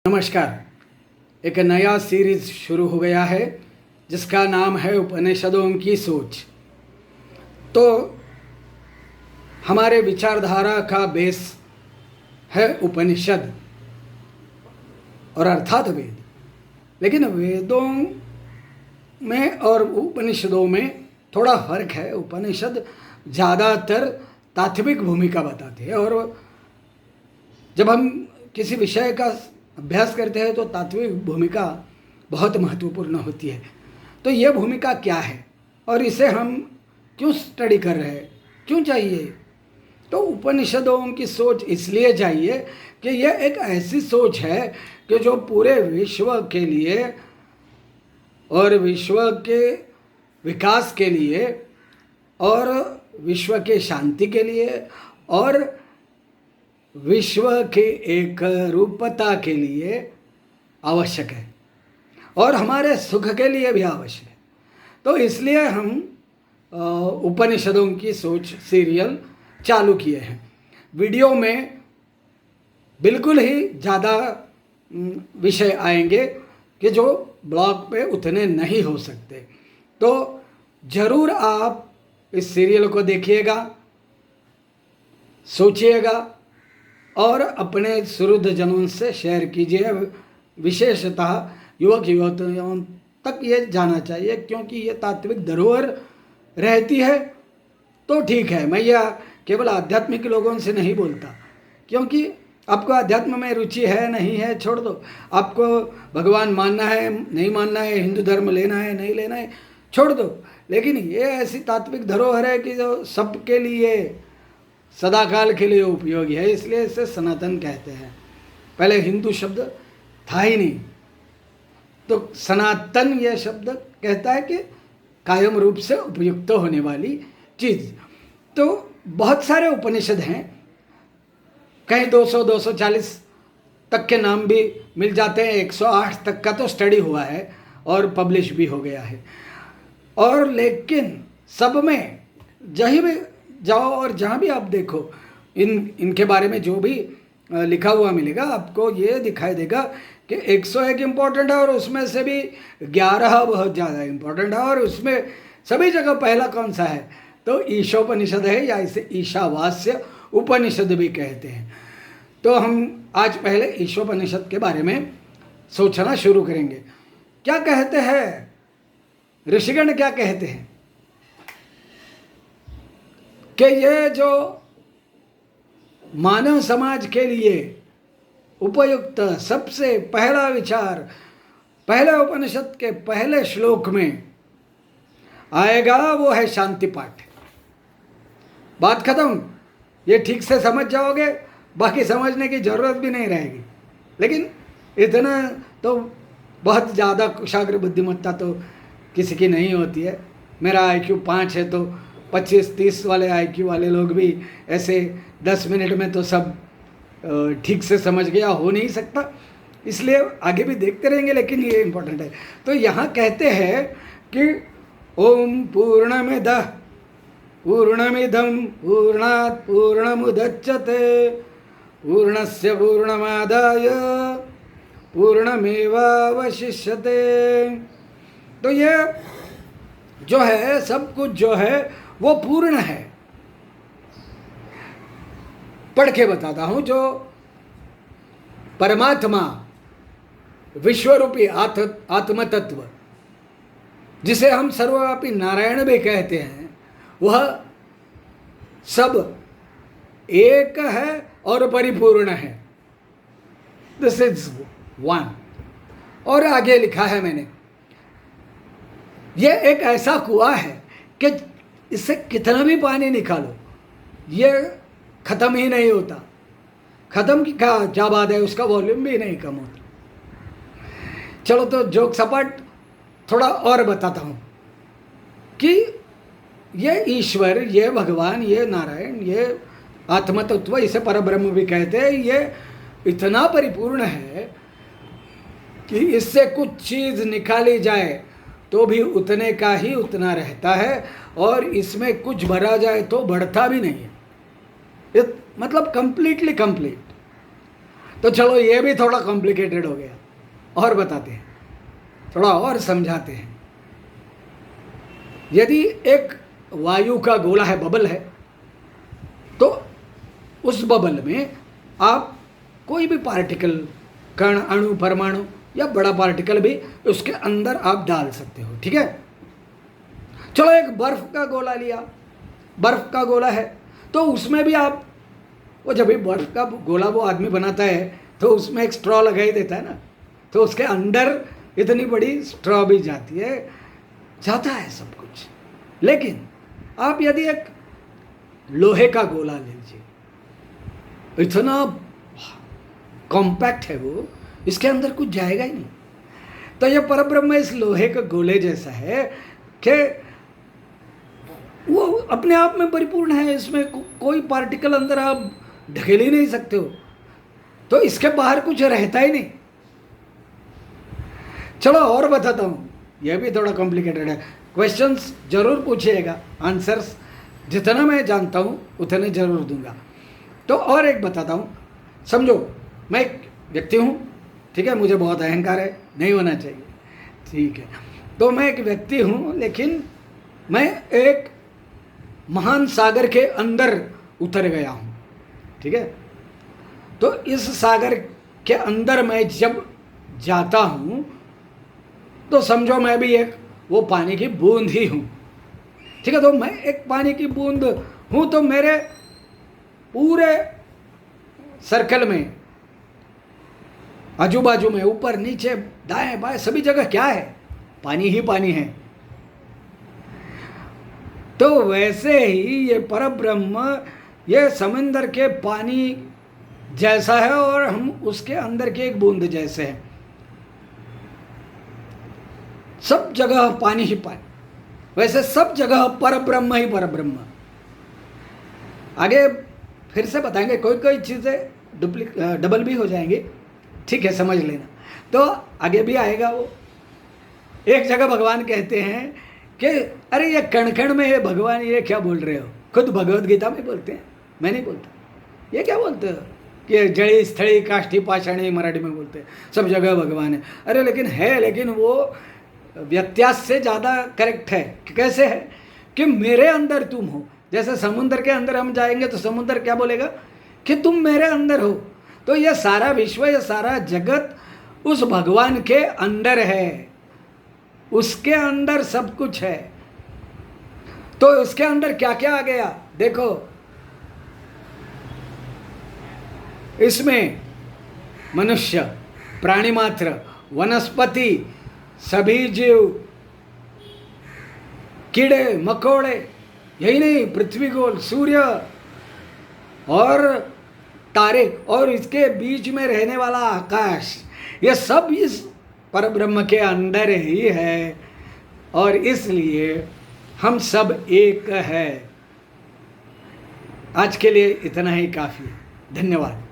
नमस्कार। एक नया सीरीज शुरू हो गया है जिसका नाम है उपनिषदों की सोच। तो हमारे विचारधारा का बेस है उपनिषद और अर्थात वेद। लेकिन वेदों में और उपनिषदों में थोड़ा फर्क है। उपनिषद ज़्यादातर तात्विक भूमिका बताते हैं और जब हम किसी विषय का अभ्यास करते हैं तो तात्विक भूमिका बहुत महत्वपूर्ण होती है। तो ये भूमिका क्या है और इसे हम क्यों स्टडी कर रहे हैं, क्यों चाहिए? तो उपनिषदों की सोच इसलिए चाहिए कि यह एक ऐसी सोच है कि जो पूरे विश्व के लिए और विश्व के विकास के लिए और विश्व के शांति के लिए और विश्व के एक रूपता के लिए आवश्यक है और हमारे सुख के लिए भी आवश्यक है। तो इसलिए हम उपनिषदों की सोच सीरियल चालू किए हैं। वीडियो में बिल्कुल ही ज़्यादा विषय आएंगे कि जो ब्लॉग पे उतने नहीं हो सकते। तो ज़रूर आप इस सीरियल को देखिएगा, सोचिएगा और अपने सुहृदजनों से शेयर कीजिए। विशेषतः युवक युवतियों तक ये जाना चाहिए, क्योंकि ये तात्विक धरोहर रहती है। तो ठीक है, मैं यह केवल आध्यात्मिक लोगों से नहीं बोलता, क्योंकि आपको अध्यात्म में रुचि है नहीं है छोड़ दो। आपको भगवान मानना है नहीं मानना है, हिंदू धर्म लेना है नहीं लेना है छोड़ दो। लेकिन ये ऐसी तात्विक धरोहर है कि जो सबके लिए सदाकाल के लिए उपयोगी है, इसलिए इसे सनातन कहते हैं। पहले हिंदू शब्द था ही नहीं, तो सनातन यह शब्द कहता है कि कायम रूप से उपयुक्त होने वाली चीज़। तो बहुत सारे उपनिषद हैं, कहीं 200-240 तक के नाम भी मिल जाते हैं। 108 तक का तो स्टडी हुआ है और पब्लिश भी हो गया है। और लेकिन सब में जहीं भी जाओ और जहाँ भी आप देखो इनके बारे में जो भी लिखा हुआ मिलेगा, आपको ये दिखाई देगा कि 101 इम्पोर्टेंट है और उसमें से भी 11 बहुत ज़्यादा इम्पोर्टेंट है। और उसमें सभी जगह पहला कौन सा है? तो ईशोपनिषद है, या इसे ईशावास्य उपनिषद भी कहते हैं। तो हम आज पहले ईशोपनिषद के बारे में सोचना शुरू करेंगे। क्या कहते हैं ऋषिगण, क्या कहते हैं कि ये जो मानव समाज के लिए उपयुक्त सबसे पहला विचार पहले उपनिषद के पहले श्लोक में आएगा, वो है शांति पाठ। बात खत्म। ये ठीक से समझ जाओगे, बाकी समझने की जरूरत भी नहीं रहेगी। लेकिन इतना तो बहुत ज़्यादा कुशाग्र बुद्धिमत्ता तो किसी की नहीं होती है। मेरा IQ 5 है, तो 25-30 वाले IQ वाले लोग भी ऐसे 10 मिनट में तो सब ठीक से समझ गया हो नहीं सकता। इसलिए आगे भी देखते रहेंगे, लेकिन ये इम्पोर्टेंट है। तो यहाँ कहते हैं कि ओम पूर्णमिदः पूर्णमिदं पूर्णात् पूर्णमुदच्यते पूर्णस्य पूर्णमादाय पूर्णमेवावशिष्यते। तो ये जो है सब कुछ जो है वो पूर्ण है। पढ़ के बताता हूं। जो परमात्मा विश्वरूपी आत्म तत्व, जिसे हम सर्वव्यापी नारायण भी कहते हैं, वह सब एक है और परिपूर्ण है। This is one. और आगे लिखा है मैंने, यह एक ऐसा कुआं है कि इससे कितना भी पानी निकालो ये ख़त्म ही नहीं होता। ख़त्म की क्या बात है, उसका वॉल्यूम भी नहीं कम होता। चलो तो जोक सपाट थोड़ा और बताता हूँ कि ये ईश्वर, ये भगवान, ये नारायण, ये आत्म तत्व, इसे परब्रह्म भी कहते हैं, ये इतना परिपूर्ण है कि इससे कुछ चीज़ निकाली जाए तो भी उतने का ही उतना रहता है, और इसमें कुछ भरा जाए तो बढ़ता भी नहीं है। मतलब कंप्लीटली कंप्लीट। तो चलो ये भी थोड़ा कॉम्प्लिकेटेड हो गया, और बताते हैं, थोड़ा और समझाते हैं। यदि एक वायु का गोला है, बबल है, तो उस बबल में आप कोई भी पार्टिकल, कण, अणु, परमाणु या बड़ा पार्टिकल भी उसके अंदर आप डाल सकते हो, ठीक है। चलो एक बर्फ का गोला लिया, बर्फ का गोला है, तो उसमें भी आप, वो जब भी बर्फ का गोला वो आदमी बनाता है तो उसमें एक स्ट्रॉ लगा ही देता है ना, तो उसके अंदर इतनी बड़ी स्ट्रॉ भी जाती है, जाता है सब कुछ। लेकिन आप यदि एक लोहे का गोला लीजिए, इतना कॉम्पैक्ट है वो, इसके अंदर कुछ जाएगा ही नहीं। तो ये परब्रह्म इस लोहे के गोले जैसा है कि वो अपने आप में परिपूर्ण है, इसमें कोई पार्टिकल अंदर आप ढकेल ही नहीं सकते हो, तो इसके बाहर कुछ रहता ही नहीं। चलो और बताता हूँ, यह भी थोड़ा कॉम्प्लिकेटेड है, क्वेश्चंस जरूर पूछिएगा, आंसर्स जितना मैं जानता हूँ उतने जरूर दूंगा। तो और एक बताता हूँ, समझो मैं एक व्यक्ति हूँ, ठीक है, मुझे बहुत अहंकार है, नहीं होना चाहिए, ठीक है। तो मैं एक व्यक्ति हूँ, लेकिन मैं एक महान सागर के अंदर उतर गया हूँ, ठीक है। तो इस सागर के अंदर मैं जब जाता हूँ तो समझो मैं भी एक वो पानी की बूंद ही हूँ, ठीक है। तो मैं एक पानी की बूंद हूँ, तो मेरे पूरे सर्कल में, आजू बाजू में, ऊपर नीचे दाएं बाएं सभी जगह क्या है, पानी ही पानी है। तो वैसे ही ये परब्रह्म ये समंदर के पानी जैसा है और हम उसके अंदर के एक बूंद जैसे हैं, सब जगह पानी ही पानी, वैसे सब जगह परब्रह्म ही परब्रह्म। आगे फिर से बताएंगे, कोई कोई चीज़ें डबल भी हो जाएंगी, ठीक है, समझ लेना। तो आगे भी आएगा वो। एक जगह भगवान कहते हैं कि अरे ये कण कण में है भगवान, ये क्या बोल रहे हो, खुद भगवद गीता में बोलते हैं, मैं नहीं बोलता, ये क्या बोलते हो कि जड़ी स्थली काष्ठी पाषाणी, मराठी में बोलते हैं सब जगह भगवान है। अरे लेकिन है, लेकिन वो व्यत्यास से ज़्यादा करेक्ट है। कैसे है कि मेरे अंदर तुम हो, जैसे समुद्र के अंदर हम जाएंगे तो समुद्र क्या बोलेगा कि तुम मेरे अंदर हो। तो ये सारा विश्व, ये सारा जगत उस भगवान के अंदर है, उसके अंदर सब कुछ है। तो उसके अंदर क्या क्या आ गया देखो, इसमें मनुष्य, प्राणी मात्र, वनस्पति, सभी जीव, कीड़े मकोड़े, यही नहीं, पृथ्वी गोल, सूर्य और तारे, और इसके बीच में रहने वाला आकाश, ये सब इस परब्रह्म के अंदर ही है, और इसलिए हम सब एक है। आज के लिए इतना ही काफ़ी, धन्यवाद।